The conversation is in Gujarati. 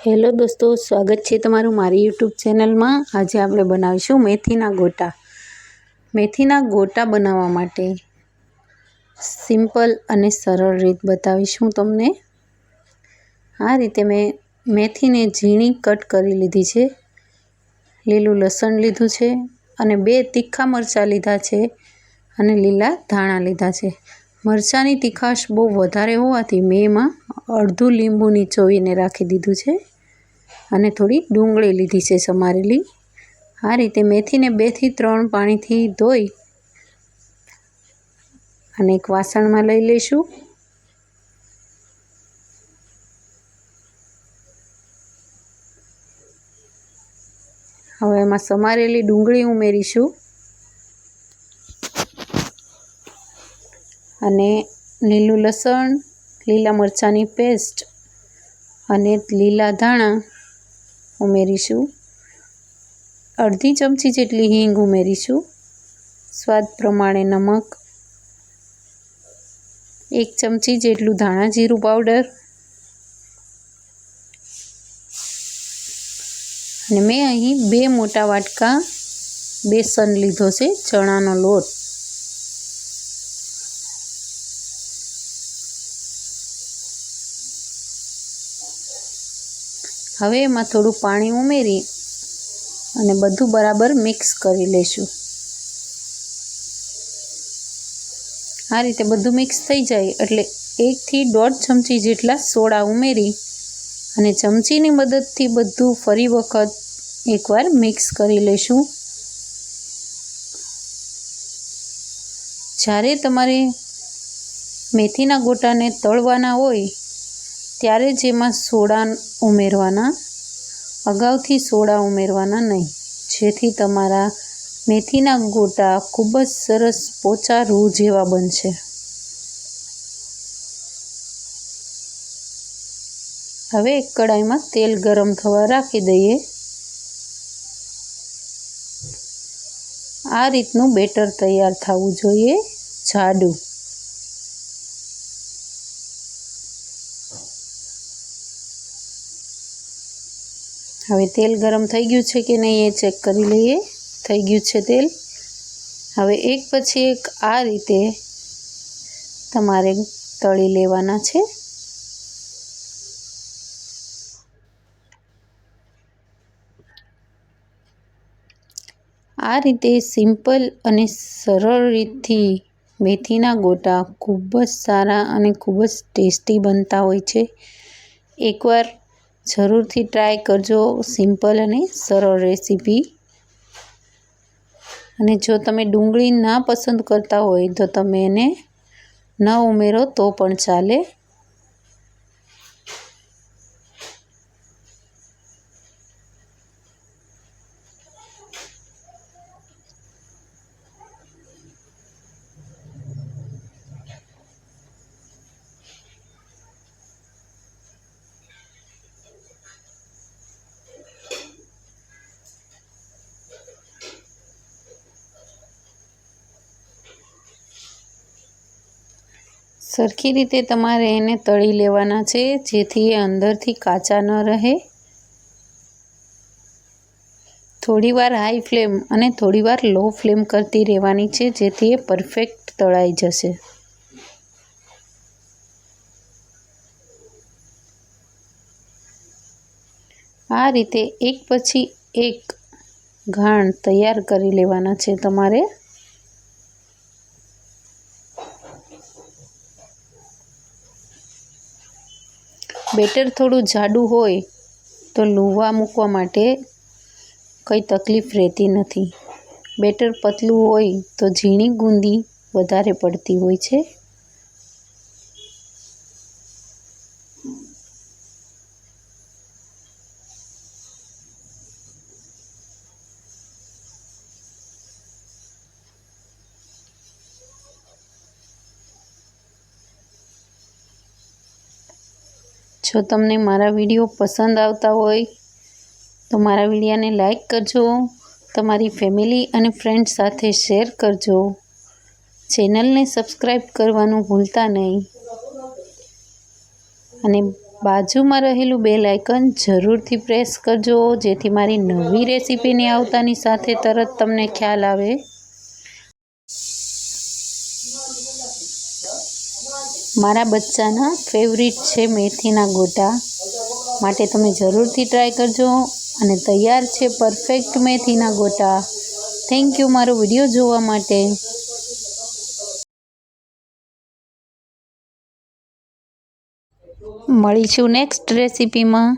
हेलो दोस्तों, स्वागत है तमारू मारी यूट्यूब चेनल में। आज આપણે બનાવીશું મેથીના ગોટા। મેથીના ગોટા બનાવવા માટે સિમ્પલ અને સરળ રીત બતાવીશું તમને। આ રીતે મેં મેથીને ઝીણી કટ કરી લીધી છે, લીલું લસણ લીધું છે અને 2 તીખા મરચાં લીધા છે અને લીલા ધાણા લીધા છે। મરચાંની તીખાશ બહુ વધારે હોવાથી મેં એમાં અડધું લીંબુ નીચોવીને રાખી દીધું છે અને થોડી ડુંગળી લીધી છે સમારેલી। આ રીતે મેથીને 2 થી 3 પાણીથી ધોઈ અને એક વાસણમાં લઈ લઈશું। હવે એમાં સમારેલી ડુંગળી ઉમેરીશું અને લીલું લસણ, લીલા મરચાંની પેસ્ટ અને લીલા ધાણા ઉમેરીશું। અડધી ચમચી જેટલી હિંગ ઉમેરીશું, સ્વાદ પ્રમાણે નમક, 1 ચમચી જેટલું ધાણા જીરું પાવડર અને મેં અહીં 2 મોટા વાટકા બેસન લીધો છે, ચણાનો લોટ। હવે એમાં થોડું પાણી ઉમેરી અને બધું બરાબર મિક્સ કરી લઈશું। આ રીતે બધું મિક્સ થઈ જાય એટલે 1 થી 1.5 ચમચી જેટલા સોડા ઉમેરી અને ચમચીની મદદથી બધું ફરી વખત એકવાર મિક્સ કરી લઈશું। જ્યારે તમારે મેથીના ગોટાને તળવાના હોય ત્યારે જ એમાં સોડા ઉમેરવાના, અગાઉથી સોડા ઉમેરવાના નહીં, જેથી તમારા મેથીના ગોટા ખૂબ જ સરસ પોચા રૂ જેવા બનશે। હવે એક કડાઈમાં તેલ ગરમ થવા રાખી દઈએ। આ રીતનું બેટર તૈયાર થવું જોઈએ, જાડું। હવે તેલ ગરમ થઈ ગયું છે કે નહીં એ ચેક કરી લઈએ। થઈ ગયું છે તેલ। હવે એક પછી એક આ રીતે તમારે તળી લેવાના છે। આ રીતે સિમ્પલ અને સરળ રીતથી મેથીના ગોટા ખૂબ જ સારા અને ખૂબ જ ટેસ્ટી બનતા હોય છે। એકવાર જરૂરથી ટ્રાય કરજો, સિમ્પલ અને સરળ રેસીપી। અને જો તમે ડુંગળી ના પસંદ કરતા હોય તો તમે એને ન ઉમેરો તો પણ ચાલે। સરખી રીતે તમારે એને તળી લેવાના છે, જેથી એ અંદરથી કાચા ન રહે। થોડીવાર હાઈ ફ્લેમ અને થોડીવાર લો ફ્લેમ કરતી રહેવાની છે, જેથી એ પરફેક્ટ તળાઈ જશે। આ રીતે એક પછી એક ઘાણ તૈયાર કરી લેવાના છે તમારે। બેટર થોડું જાડું હોય તો લુવા મૂકવા માટે કંઈ તકલીફ રહેતી નથી। બેટર પતલું હોય તો ઝીણી ગુંદી વધારે પડતી હોય છે। જો તમને મારા વિડીયો પસંદ આવતા હોય તો મારા વિડીયોને લાઈક કરજો, તમારી ફેમિલી અને ફ્રેન્ડ્સ સાથે શેર કરજો, ચેનલને સબસ્ક્રાઈબ કરવાનું ભૂલતા નહીં અને બાજુમાં રહેલું બેલ આઇકન જરૂરથી પ્રેસ કરજો, જેથી મારી નવી રેસીપીની આવતાની સાથે તરત તમને ખ્યાલ આવે। મારા બચ્ચાના ફેવરિટ છે મેથીના ગોટા, માટે તમે જરૂરથી ટ્રાય કરજો। અને તૈયાર છે પરફેક્ટ મેથીના ગોટા। થેન્ક યુ મારો વિડીયો જોવા માટે। મળીશું નેક્સ્ટ રેસીપીમાં।